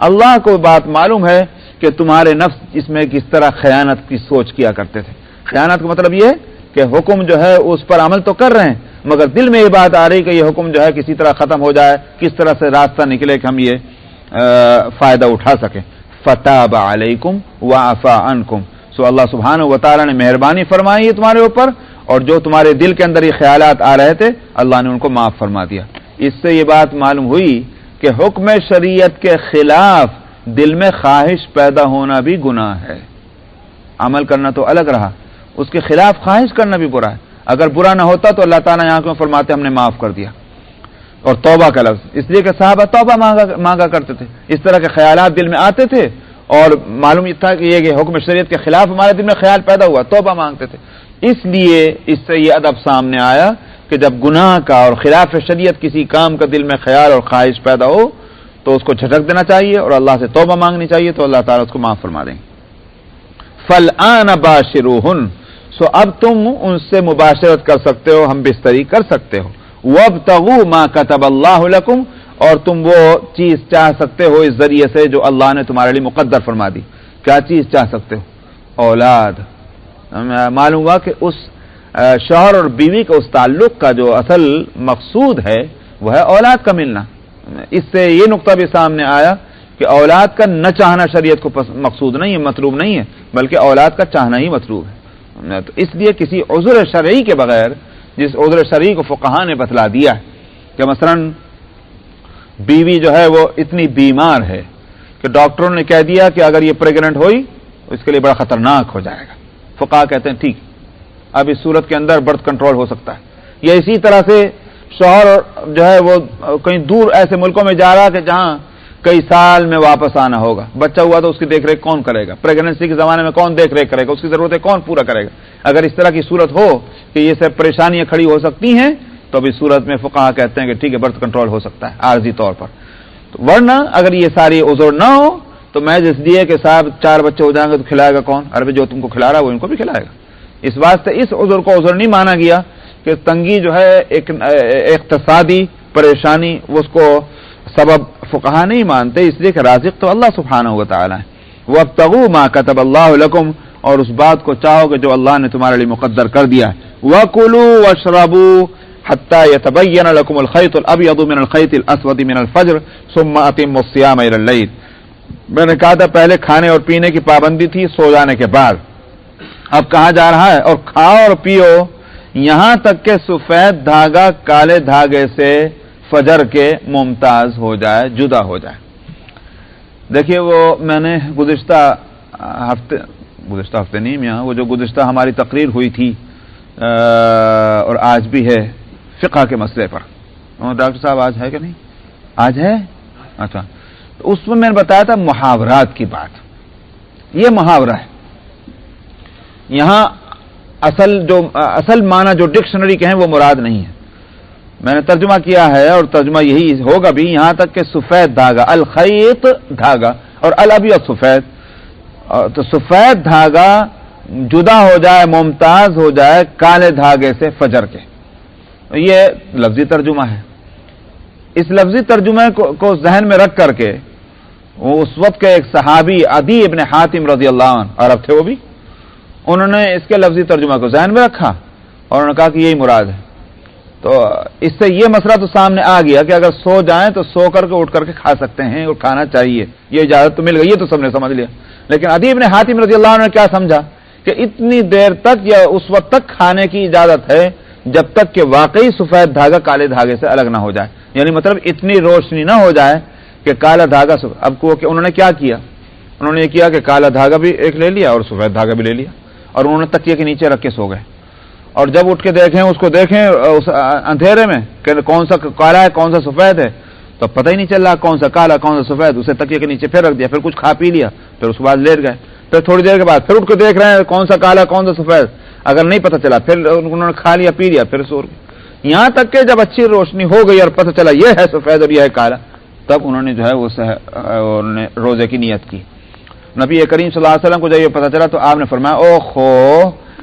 اللہ کو بات معلوم ہے کہ تمہارے نفس اس میں کس طرح خیانت کی سوچ کیا کرتے تھے. خیانت کا مطلب یہ ہے کہ حکم جو ہے اس پر عمل تو کر رہے ہیں مگر دل میں یہ بات آ رہی کہ یہ حکم جو ہے کسی طرح ختم ہو جائے, کس طرح سے راستہ نکلے کہ ہم یہ فائدہ اٹھا سکیں. فتاب علیکم وعفا عنکم, سو اللہ سبحانہ و تعالی نے مہربانی فرمائی ہے تمہارے اوپر, اور جو تمہارے دل کے اندر یہ خیالات آ رہے تھے اللہ نے ان کو معاف فرما دیا. اس سے یہ بات معلوم ہوئی کہ حکم شریعت کے خلاف دل میں خواہش پیدا ہونا بھی گناہ ہے. عمل کرنا تو الگ رہا, اس کے خلاف خواہش کرنا بھی برا ہے. اگر برا نہ ہوتا تو اللہ تعالیٰ یہاں کیوں فرماتے ہم نے معاف کر دیا. اور توبہ کا لفظ اس لیے کہ صحابہ توبہ مانگا کرتے تھے, اس طرح کے خیالات دل میں آتے تھے اور معلوم یہ تھا کہ یہ حکم شریعت کے خلاف ہمارے دل میں خیال پیدا ہوا, توبہ مانگتے تھے. اس لیے اس سے یہ ادب سامنے آیا کہ جب گناہ کا اور خلاف شریعت کسی کام کا دل میں خیال اور خواہش پیدا ہو تو اس کو جھٹک دینا چاہیے اور اللہ سے توبہ مانگنی چاہیے, تو اللہ تعالیٰ اس کو معاف فرما دیں گے. فالآن باشروہن, سو اب تم ان سے مباشرت کر سکتے ہو, ہم بستری کر سکتے ہو. وابتغوا ما كتب اللہ لکم, اور تم وہ چیز چاہ سکتے ہو اس ذریعے سے جو اللہ نے تمہارے لیے مقدر فرما دی. کیا چیز چاہ سکتے ہو؟ اولاد. معلوم ہوا کہ اس شوہر اور بیوی کا اس تعلق کا جو اصل مقصود ہے وہ ہے اولاد کا ملنا. اس سے یہ نقطہ بھی سامنے آیا کہ اولاد کا نہ چاہنا شریعت کو مقصود نہیں ہے, مطلوب نہیں ہے, بلکہ اولاد کا چاہنا ہی مطلوب ہے. تو اس لیے کسی عذر شرعی کے بغیر, جس عذر شرعی کو فقہا نے بتلا دیا ہے کہ مثلا بیوی جو ہے وہ اتنی بیمار ہے کہ ڈاکٹروں نے کہہ دیا کہ اگر یہ پریگننٹ ہوئی تو اس کے لیے بڑا خطرناک ہو جائے گا, فقہا کہتے ہیں ٹھیک اب اس صورت کے اندر برتھ کنٹرول ہو سکتا ہے. یا اسی طرح سے شوہر جو ہے وہ کہیں دور ایسے ملکوں میں جا رہا کہ جہاں کئی سال میں واپس آنا ہوگا, بچہ ہوا تو اس کی دیکھ ریکھ کون کرے گا, پریگننسی کے زمانے میں کون دیکھ ریکھ کرے گا, اس کی ضرورتیں کون پورا کرے گا. اگر اس طرح کی صورت ہو کہ یہ سب پریشانیاں کھڑی ہو سکتی ہیں تو اب اس صورت میں فقہا کہتے ہیں کہ ٹھیک ہے برتھ کنٹرول ہو سکتا ہے عارضی طور پر. تو ورنہ اگر یہ ساری عذر نہ ہو تو میں جس لیے کہ صاحب 4 بچے ہو جائیں گے تو کھلائے گا کون؟ عربی جو تم کو کھلا رہا ہے وہ ان کو بھی کھلائے گا. اس واسطے اس عذر کو عذر نہیں مانا گیا کہ تنگی جو ہے ایک اقتصادی پریشانی اس کو سبب فقہا نہیں مانتے, اس لیے کہ رازق تو اللہ سبحانہ و تعالی ہے. وابتغوا ما كتب اللہ لکم, اور اس بات کو چاہو کہ جو اللہ نے تمہارے لیے مقدر کر دیا ہے. وَكُلُوا وَاشْرَبُوا حَتَّى يَتَبَيَّنَ لَكُمُ الْخَيْطُ الْأَبْيَضُ مِنَ الْخَيْطِ الْأَسْوَدِ مِنَ الْفَجْرِ ثُمَّ أَتِمُّوا الصِّيَامَ إِلَى اللَّيْلِ. میں نے کہا تھا پہلے کھانے اور پینے کی پابندی تھی سو جانے کے بعد, اب کہا جا رہا ہے اور کھاؤ اور پیو یہاں تک کہ سفید دھاگا کالے دھاگے سے فجر کے ممتاز ہو جائے, جدا ہو جائے. دیکھیے وہ میں نے گزشتہ ہفتے نہیں میاں, وہ جو گزشتہ ہماری تقریر ہوئی تھی اور آج بھی ہے فقہ کے مسئلے پر, ڈاکٹر صاحب آج ہے کہ نہیں؟ آج ہے. اچھا, تو اس میں نے بتایا تھا محاورات کی بات. یہ محاورہ ہے, یہاں اصل معنی جو ڈکشنری کے ہیں وہ مراد نہیں ہے. میں نے ترجمہ کیا ہے اور ترجمہ یہی ہوگا بھی یہاں تک کہ سفید دھاگا، الخیط دھاگا اور الابیض سفید، تو سفید دھاگا جدا ہو جائے، ممتاز ہو جائے کالے دھاگے سے فجر کے، یہ لفظی ترجمہ ہے۔ اس لفظی ترجمے کو ذہن میں رکھ کر کے اس وقت کے ایک صحابی عدی ابن حاتم رضی اللہ عنہ، عرب تھے وہ بھی، انہوں نے اس کے لفظی ترجمہ کو ذہن میں رکھا اور انہوں نے کہا کہ یہی مراد ہے۔ تو اس سے یہ مسئلہ تو سامنے آ گیا کہ اگر سو جائیں تو سو کر کے اٹھ کر کے کھا سکتے ہیں اور کھانا چاہیے، یہ اجازت تو مل گئی، یہ تو سب نے سمجھ لیا۔ لیکن عدی ابن حاتم رضی اللہ عنہ نے کیا سمجھا کہ اتنی دیر تک یا اس وقت تک کھانے کی اجازت ہے جب تک کہ واقعی سفید دھاگا کالے دھاگے سے الگ نہ ہو جائے، یعنی مطلب اتنی روشنی نہ ہو جائے کہ کالا دھاگا اب کو کہ انہوں نے کیا کیا، انہوں نے یہ کیا کہ کالا دھاگا بھی ایک لے لیا اور سفید دھاگا بھی لے لیا اور انہوں نے تکیے کے نیچے رکھ کے سو گئے، اور جب اٹھ کے دیکھیں اس کو دیکھیں اس اندھیرے میں کہ کون سا کالا ہے کون سا سفید ہے، تو پتہ ہی نہیں چل رہا کون سا کالا کون سا سفید، اسے تکیے کے نیچے پھر رکھ دیا، پھر کچھ کھا پی لیا، پھر اس کے بعد لیٹ گئے، پھر تھوڑی دیر کے بعد پھر اٹھ کے دیکھ رہے ہیں کون سا کالا کون سا سفید، اگر نہیں پتہ چلا پھر انہوں نے کھا لیا پی لیا، پھر سو گئے، یہاں تک کہ جب اچھی روشنی ہو گئی اور پتہ چلا یہ ہے سفید اور یہ ہے کالا، تب انہوں نے جو ہے وہ روزے کی نیت کی۔ نبی کریم صلی اللہ علیہ وسلم کو جب یہ پتہ چلا تو آپ نے فرمایا او خو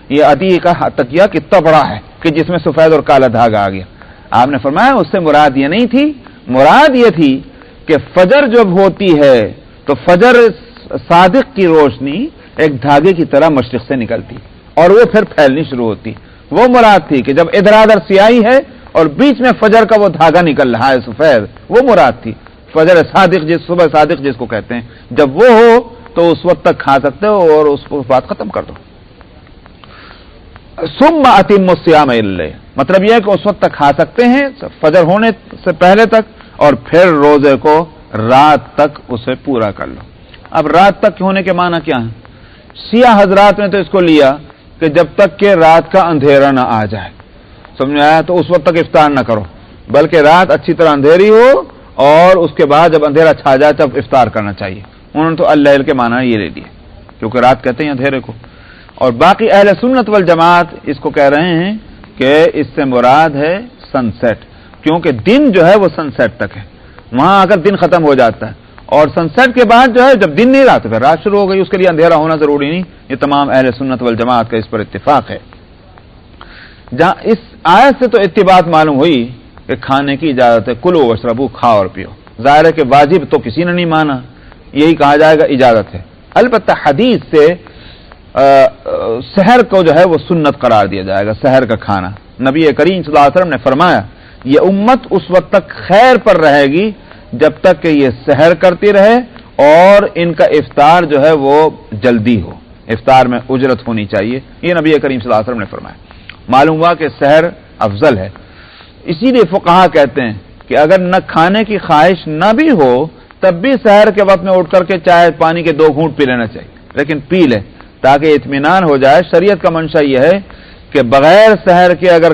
یہ عدی کا تکیہ کتنا بڑا ہے کہ جس میں سفید اور کالا دھاگا آ گیا۔ آپ نے فرمایا اس سے مراد یہ نہیں تھی، مراد یہ تھی کہ فجر جب ہوتی ہے تو فجر صادق کی روشنی ایک دھاگے کی طرح مشرق سے نکلتی اور وہ پھر پھیلنی شروع ہوتی، وہ مراد تھی کہ جب ادھر ادھر سیاہی ہے اور بیچ میں فجر کا وہ دھاگا نکل رہا ہے سفید، وہ مراد تھی فجر صادق، صبح صادق جس کو کہتے ہیں، جب وہ ہو تو اس وقت تک کھا سکتے ہو اور اس کو بات ختم کر دو۔ ثم اتم الصیام الی، مطلب یہ ہے کہ اس وقت تک کھا سکتے ہیں فجر ہونے سے پہلے تک، اور پھر روزے کو رات تک اسے پورا کر لو۔ اب رات تک ہونے کے معنی کیا ہے؟ شیعہ حضرات نے تو اس کو لیا کہ جب تک کہ رات کا اندھیرا نہ آ جائے، سمجھ آیا، تو اس وقت تک افطار نہ کرو، بلکہ رات اچھی طرح اندھیری ہو اور اس کے بعد جب اندھیرا چھا جائے تب افطار کرنا چاہیے۔ انہوں نے تو اللیل کے معنی یہ لے لیے کیونکہ رات کہتے ہیں اندھیرے کو، اور باقی اہل سنت والجماعت اس کو کہہ رہے ہیں کہ اس سے مراد ہے سن سیٹ، کیونکہ دن جو ہے وہ سن سیٹ تک ہے، وہاں اگر دن ختم ہو جاتا ہے، اور سن سیٹ کے بعد جو ہے جب دن نہیں رہا تو پھر رات شروع ہو گئی، اس کے لیے اندھیرا ہونا ضروری نہیں، یہ تمام اہل سنت والجماعت کا اس پر اتفاق ہے۔ جہاں اس آیت سے تو اتباع معلوم ہوئی کہ کھانے کی اجازت ہے، کلو واشربو، کھاؤ اور پیو، ظاہر ہے کہ واجب تو کسی نے نہیں مانا، یہی کہا جائے گا اجازت ہے، البتہ حدیث سے سحر کو جو ہے وہ سنت قرار دیا جائے گا، سحر کا کھانا۔ نبی کریم صلی اللہ علیہ وسلم نے فرمایا یہ امت اس وقت تک خیر پر رہے گی جب تک کہ یہ سحر کرتی رہے اور ان کا افطار جو ہے وہ جلدی ہو، افطار میں اجرت ہونی چاہیے، یہ نبی کریم صلی اللہ علیہ وسلم نے فرمایا۔ معلوم ہوا کہ سحر افضل ہے، اسی لیے فقہا کہتے ہیں کہ اگر نہ کھانے کی خواہش نہ بھی ہو تب بھی سحر کے وقت میں اٹھ کر کے چائے پانی کے 2 گھونٹ پی لینا چاہیے، لیکن پی لے تاکہ اطمینان ہو جائے۔ شریعت کا منشا یہ ہے کہ بغیر سحر کے اگر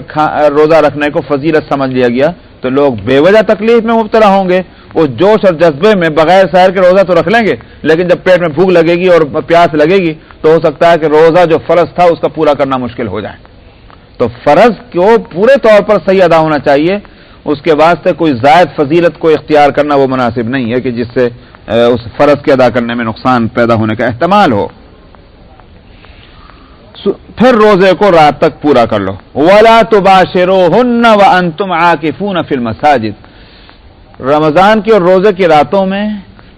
روزہ رکھنے کو فضیلت سمجھ لیا گیا تو لوگ بے وجہ تکلیف میں مبتلا ہوں گے، وہ جوش اور جذبے میں بغیر سحر کے روزہ تو رکھ لیں گے، لیکن جب پیٹ میں بھوک لگے گی اور پیاس لگے گی تو ہو سکتا ہے کہ روزہ جو فرض تھا اس کا پورا کرنا مشکل ہو جائے۔ تو فرض کو پورے طور پر صحیح ادا ہونا چاہیے، اس کے واسطے کوئی زائد فضیلت کو اختیار کرنا وہ مناسب نہیں ہے کہ جس سے اس فرض کے ادا کرنے میں نقصان پیدا ہونے کا احتمال ہو۔ پھر روزے کو رات تک پورا کر لو۔ وَلَا تُبَاشِرُوهُنَّ وَأَنْتُمْ عَاكِفُونَ فِي الْمَسَاجِدِ، رمضان کی اور روزے کی راتوں میں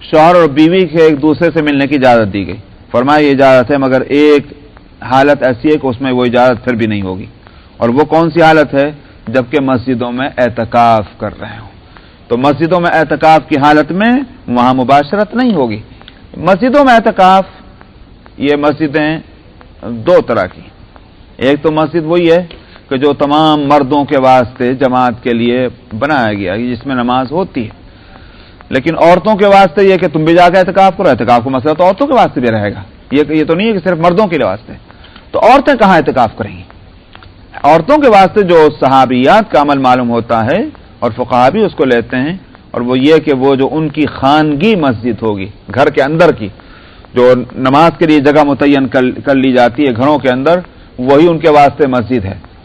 شوہر اور بیوی کے ایک دوسرے سے ملنے کی اجازت دی گئی، فرمایا یہ اجازت ہے مگر ایک حالت ایسی ہے کہ اس میں وہ اجازت پھر بھی نہیں ہوگی، اور وہ کون سی حالت ہے؟ جبکہ مسجدوں میں اعتکاف کر رہے ہوں، تو مسجدوں میں اعتکاف کی حالت میں وہاں مباشرت نہیں ہوگی۔ مسجدوں میں اعتکاف، یہ مسجدیں 2 طرح کی، ایک تو مسجد وہی ہے کہ جو تمام مردوں کے واسطے جماعت کے لیے بنایا گیا جس میں نماز ہوتی ہے، لیکن عورتوں کے واسطے یہ کہ تم بھی جا کے اعتکاف کرو، اعتکاف کا مسئلہ تو عورتوں کے واسطے بھی رہے گا، یہ تو نہیں ہے کہ صرف مردوں کے واسطے، تو عورتیں کہاں اعتکاف کریں گی؟ عورتوں کے واسطے جو صحابیات کا عمل معلوم ہوتا ہے اور فقہا بھی اس کو لیتے ہیں، اور وہ یہ کہ وہ جو ان کی خانگی مسجد ہوگی، گھر کے اندر کی جو نماز کے لیے جگہ متعین کر لی جاتی ہے گھروں کے اندر، وہی ان کے واسطے مسجد ہے،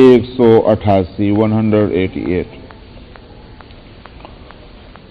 188 188।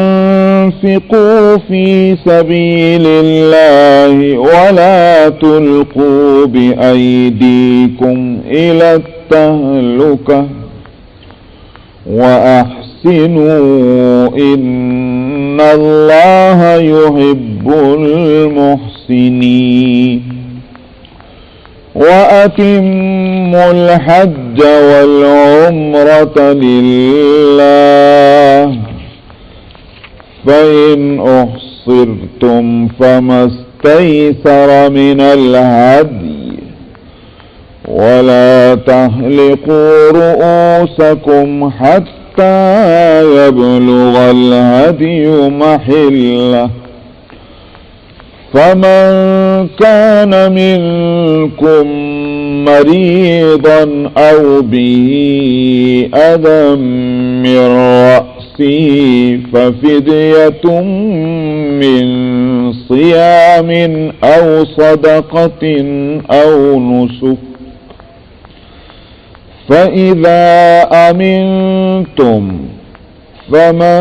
وأنفقوا في سبيل الله ولا تلقوا بأيديكم إلى التهلكة وأحسنوا إن الله يحب المحسنين وأتموا الحج والعمرة لله فإن أحصرتم فما استيسر من الهدي ولا تحلقوا رؤوسكم حتى يبلغ الهدي محله فمن كان منكم مريضا أو به أذى من رأسه ففدية من صيام أو صدقة أو نسك فإذا أمنتم فمن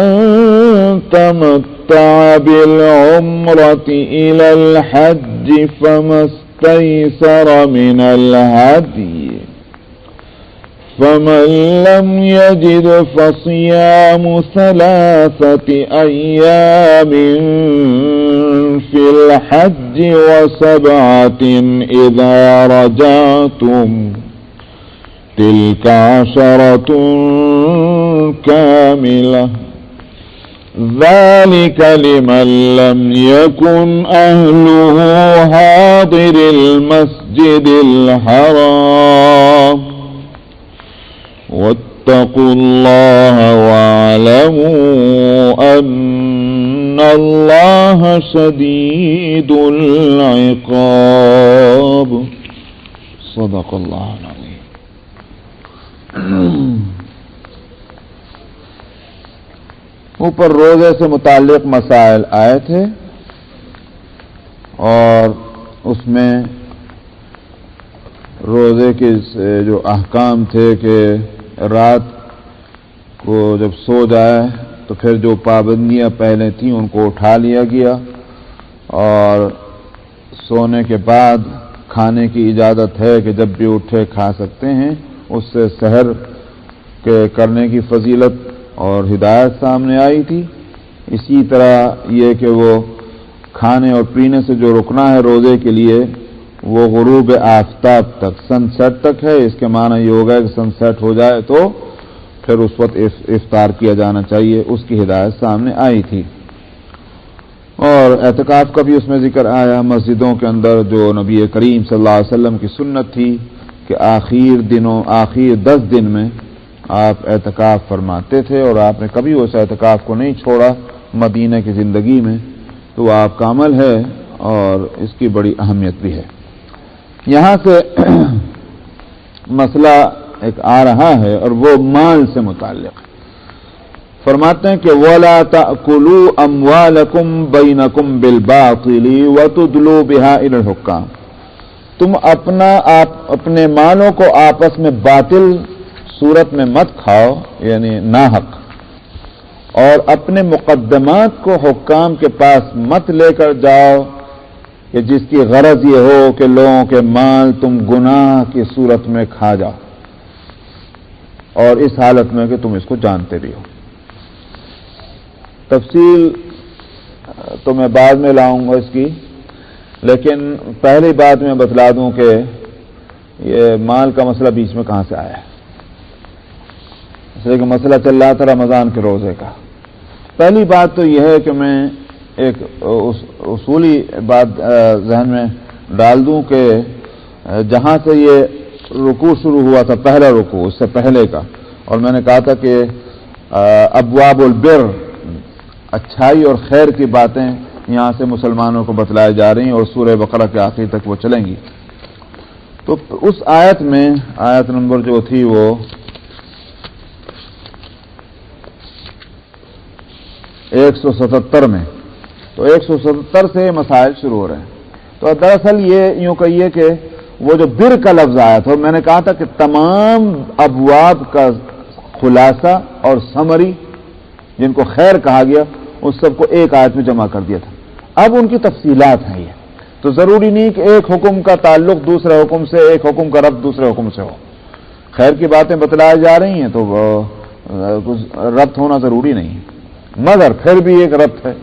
تمتع بالعمرة إلى الحج فما استيسر من الهدي فمن لم يجد فصيام 3 أيام في الحج و7 إذا رجعتم تلك 10 كاملة ذلك لمن لم يكن أهله حاضر المسجد الحرام واتقوا الله واعلموا أن الله شديد العقاب صدق الله العظيم. اوپر روزے سے متعلق مسائل آئے تھے اور اس میں روزے کے جو احکام تھے کہ رات کو جب سو جائے تو پھر جو پابندیاں پہلے تھیں ان کو اٹھا لیا گیا اور سونے کے بعد کھانے کی اجازت ہے کہ جب بھی اٹھے کھا سکتے ہیں. اس سے سحر کے کرنے کی فضیلت اور ہدایت سامنے آئی تھی. اسی طرح یہ کہ وہ کھانے اور پینے سے جو رکنا ہے روزے کے لیے وہ غروب آفتاب تک سن سیٹ تک ہے. اس کے معنی یہ ہوگا کہ سن سیٹ ہو جائے تو پھر اس وقت افطار کیا جانا چاہیے. اس کی ہدایت سامنے آئی تھی. اور اعتکاف کا بھی اس میں ذکر آیا مسجدوں کے اندر جو نبی کریم صلی اللہ علیہ وسلم کی سنت تھی کہ آخر 10 دن میں آپ اعتکاف فرماتے تھے اور آپ نے کبھی اس اعتکاف کو نہیں چھوڑا مدینہ کی زندگی میں. تو وہ آپ کا عمل ہے اور اس کی بڑی اہمیت بھی ہے. یہاں سے مسئلہ ایک آ رہا ہے اور وہ مال سے متعلق فرماتے ہیں کہ وَلَا تَأْكُلُوا أَمْوَالَكُمْ بَيْنَكُمْ بِالْبَاطِلِ وَتُدْلُوا بِهَا إِلَى الْحُكَّامِ. تم اپنے مالوں کو آپس میں باطل صورت میں مت کھاؤ یعنی ناحق اور اپنے مقدمات کو حکام کے پاس مت لے کر جاؤ کہ جس کی غرض یہ ہو کہ لوگوں کے مال تم گناہ کی صورت میں کھا جاؤ اور اس حالت میں کہ تم اس کو جانتے بھی ہو. تفصیل تو میں بعد میں لاؤں گا اس کی، لیکن پہلی بات میں بتلا دوں کہ یہ مال کا مسئلہ بیچ میں کہاں سے آیا ہے. اس لیے کہ مسئلہ چل رہا تھا رمضان کے روزے کا. پہلی بات تو یہ ہے کہ میں ایک اصولی بات ذہن میں ڈال دوں کہ جہاں سے یہ رکوع شروع ہوا تھا پہلا رکوع اس سے پہلے کا، اور میں نے کہا تھا کہ ابواب البر اچھائی اور خیر کی باتیں یہاں سے مسلمانوں کو بتلائی جا رہی ہیں اور سورہ بقرہ کے آخر تک وہ چلیں گی. تو اس آیت میں آیت نمبر جو تھی وہ 177 میں، تو 177 سے یہ مسائل شروع ہو رہے ہیں. تو دراصل یہ یوں کہیے کہ وہ جو بر کا لفظ آیا تھا میں نے کہا تھا کہ تمام ابواب کا خلاصہ اور سمری جن کو خیر کہا گیا اس سب کو ایک آیت میں جمع کر دیا تھا. اب ان کی تفصیلات ہیں یہ، تو ضروری نہیں کہ ایک حکم کا تعلق دوسرے حکم سے، ایک حکم کا ربط دوسرے حکم سے ہو. خیر کی باتیں بتلائی جا رہی ہیں تو ربط ہونا ضروری نہیں ہے، مگر پھر بھی ایک ربط ہے.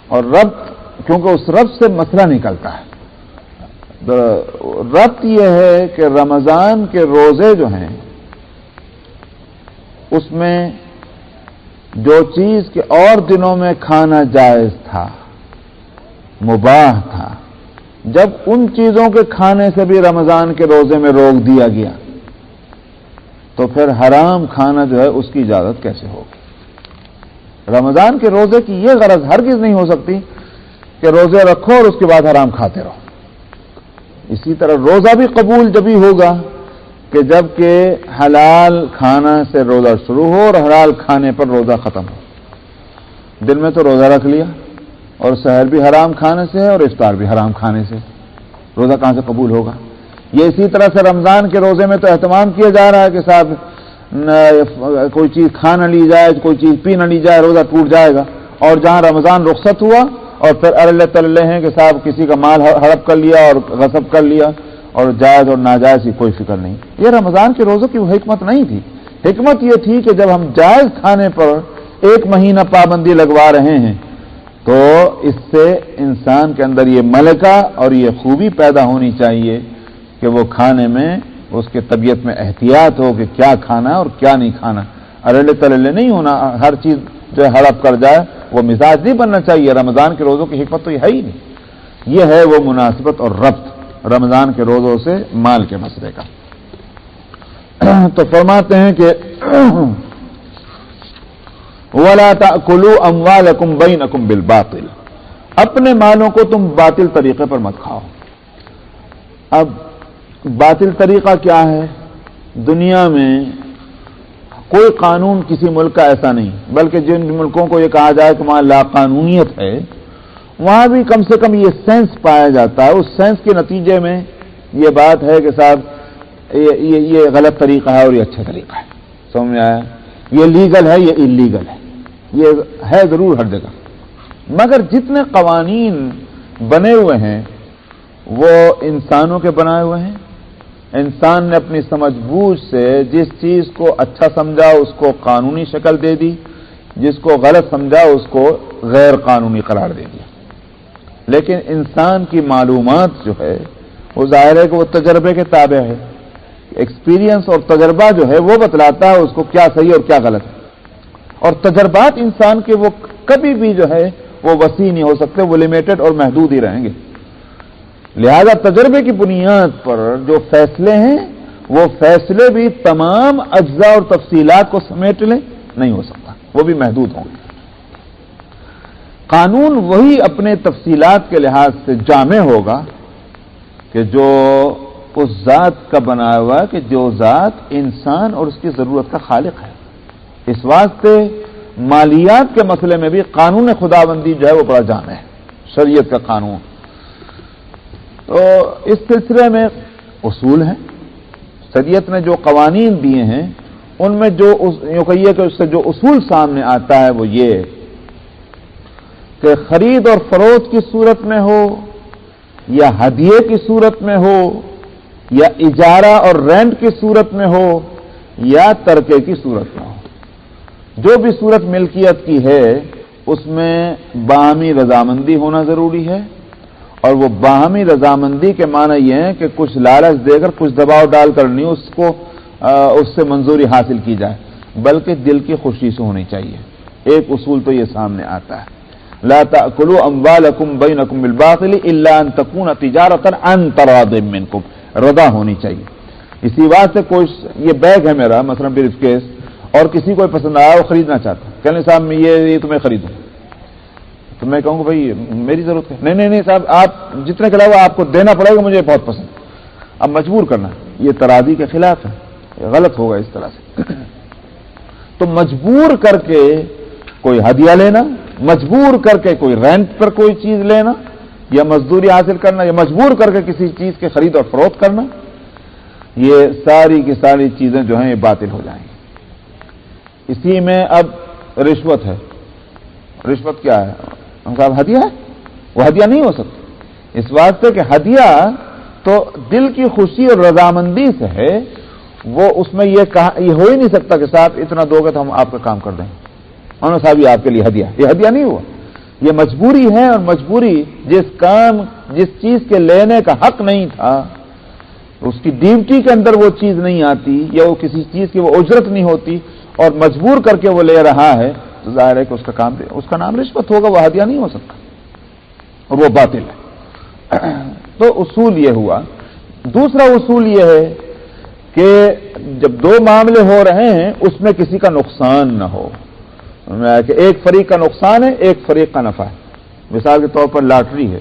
اور ربط کیونکہ اس ربط سے مسئلہ نکلتا ہے. ربط یہ ہے کہ رمضان کے روزے جو ہیں اس میں جو چیز کے اور دنوں میں کھانا جائز تھا، مباح تھا، جب ان چیزوں کے کھانے سے بھی رمضان کے روزے میں روک دیا گیا تو پھر حرام کھانا جو ہے اس کی اجازت کیسے ہوگی؟ رمضان کے روزے کی یہ غرض ہرگز نہیں ہو سکتی کہ روزے رکھو اور اس کے بعد حرام کھاتے رہو. اسی طرح روزہ بھی قبول جبھی ہوگا کہ جب کہ حلال کھانا سے روزہ شروع ہو اور حلال کھانے پر روزہ ختم ہو. دن میں تو روزہ رکھ لیا اور سحر بھی حرام کھانے سے ہے اور افطار بھی حرام کھانے سے، روزہ کہاں سے قبول ہوگا؟ یہ اسی طرح سے رمضان کے روزے میں تو اہتمام کیا جا رہا ہے کہ صاحب کوئی چیز کھا نہ لی جائے، کوئی چیز پی نہ لی جائے، روزہ ٹوٹ جائے گا. اور جہاں رمضان رخصت ہوا اور پھر ارلے تللے ہیں کہ صاحب کسی کا مال ہڑپ کر لیا اور غصب کر لیا، اور جائز اور ناجائز کی کوئی فکر نہیں. یہ رمضان کے روزوں کی وہ حکمت نہیں تھی. حکمت یہ تھی کہ جب ہم جائز کھانے پر ایک مہینہ پابندی لگوا رہے ہیں تو اس سے انسان کے اندر یہ ملکہ اور یہ خوبی پیدا ہونی چاہیے کہ وہ کھانے میں اس کے طبیعت میں احتیاط ہو کہ کیا کھانا اور کیا نہیں کھانا. ارلے تللے نہیں ہونا، ہر چیز جو ہے ہڑپ کر جائے، وہ مزاج نہیں بننا چاہیے. رمضان کے روزوں کی حکمت تو یہ ہے ہی نہیں. یہ ہے وہ مناسبت اور ربط رمضان کے روزوں سے مال کے مسئلے کا. تو فرماتے ہیں کہ وَلَا تَأْكُلُوا أَمْوَالَكُمْ بَيْنَكُمْ بِالْبَاطِلِ، اپنے مالوں کو تم باطل طریقے پر مت کھاؤ. اب باطل طریقہ کیا ہے؟ دنیا میں کوئی قانون کسی ملک کا ایسا نہیں، بلکہ جن ملکوں کو یہ کہا جائے کہ وہاں لا قانونیت ہے، وہاں بھی کم سے کم یہ سینس پایا جاتا ہے. اس سینس کے نتیجے میں یہ بات ہے کہ صاحب یہ غلط طریقہ ہے اور یہ اچھا طریقہ ہے. سمجھ میں آیا؟ یہ لیگل ہے، یہ انلیگل ہے، یہ ہے ضرور ہر جگہ. مگر جتنے قوانین بنے ہوئے ہیں وہ انسانوں کے بنائے ہوئے ہیں. انسان نے اپنی سمجھ بوجھ سے جس چیز کو اچھا سمجھا اس کو قانونی شکل دے دی، جس کو غلط سمجھا اس کو غیر قانونی قرار دے دیا. لیکن انسان کی معلومات جو ہے وہ ظاہر ہے کہ وہ تجربے کے تابع ہے. ایکسپیرینس اور تجربہ جو ہے وہ بتلاتا ہے اس کو کیا صحیح اور کیا غلط ہے. اور تجربات انسان کے وہ کبھی بھی جو ہے وہ وسیع نہیں ہو سکتے، وہ لمیٹڈ اور محدود ہی رہیں گے. لہذا تجربے کی بنیاد پر جو فیصلے ہیں وہ فیصلے بھی تمام اجزاء اور تفصیلات کو سمیٹ لیں نہیں ہو سکتا، وہ بھی محدود ہوں گے. قانون وہی اپنے تفصیلات کے لحاظ سے جامع ہوگا کہ جو اس ذات کا بنایا ہوا ہے، کہ جو ذات انسان اور اس کی ضرورت کا خالق ہے. اس واسطے مالیات کے مسئلے میں بھی قانون خداوندی جو ہے وہ بڑا جامع ہے، شریعت کا قانون. تو اس سلسلے میں اصول ہیں. شریعت نے جو قوانین دیے ہیں ان میں جو یوں کہیے کہ اس سے جو اصول سامنے آتا ہے وہ یہ کہ خرید اور فروخت کی صورت میں ہو یا ہدیے کی صورت میں ہو یا اجارہ اور رینٹ کی صورت میں ہو یا ترکے کی صورت میں ہو، جو بھی صورت ملکیت کی ہے اس میں باہمی رضامندی ہونا ضروری ہے. اور وہ باہمی رضامندی کے معنی یہ ہے کہ کچھ لالچ دے کر کچھ دباؤ ڈال کر نہیں اس سے منظوری حاصل کی جائے، بلکہ دل کی خوشی سے ہونی چاہیے. ایک اصول تو یہ سامنے آتا ہے، لا تأکلوا اموالکم بینکم بالباطل الا ان تکون تجارتا عن تراض منکم، رضا ہونی چاہیے. اسی بات سے کوئی یہ بیگ ہے میرا مثلا بریف کیس اور کسی کو پسند آیا وہ خریدنا چاہتا، کہنے صاحب میں یہ تمہیں خریدوں، تو میں کہوں گا بھائی میری ضرورت ہے. نہیں صاحب آپ جتنے کے علاوہ آپ کو دینا پڑے گا، مجھے بہت پسند. اب مجبور کرنا یہ تراضی کے خلاف ہے، غلط ہوگا اس طرح سے. تو مجبور کر کے کوئی ہدیہ لینا، مجبور کر کے کوئی رینٹ پر کوئی چیز لینا یا مزدوری حاصل کرنا یا مجبور کر کے کسی چیز کے خرید اور فروخت کرنا، یہ ساری کی ساری چیزیں جو ہیں یہ باطل ہو جائیں گی. اسی میں اب رشوت ہے. رشوت کیا ہے؟ ہم صاحب ہدیہ ہے، وہ ہدیہ نہیں ہو سکتی. اس واسطے کہ ہدیہ تو دل کی خوشی اور رضامندی سے ہے، وہ اس میں یہ ہو ہی نہیں سکتا کہ صاحب اتنا دو گے تو ہم آپ کا کام کر دیں. انہوں صاحب یہ آپ کے لیے ہدیہ، یہ ہدیہ نہیں ہوا، یہ مجبوری ہے. اور مجبوری جس چیز کے لینے کا حق نہیں تھا، اس کی ڈیوٹی کے اندر وہ چیز نہیں آتی، یا وہ کسی چیز کی وہ اجرت نہیں ہوتی، اور مجبور کر کے وہ لے رہا ہے، تو ظاہر ہے کہ اس کا نام رشوت ہوگا، وہ ہدیہ نہیں ہو سکتا، اور وہ باطل ہے. تو اصول یہ ہوا. دوسرا اصول یہ ہے کہ جب دو معاملے ہو رہے ہیں اس میں کسی کا نقصان نہ ہو، کہ ایک فریق کا نقصان ہے، ایک فریق کا نفع ہے. مثال کے طور پر لاٹری ہے،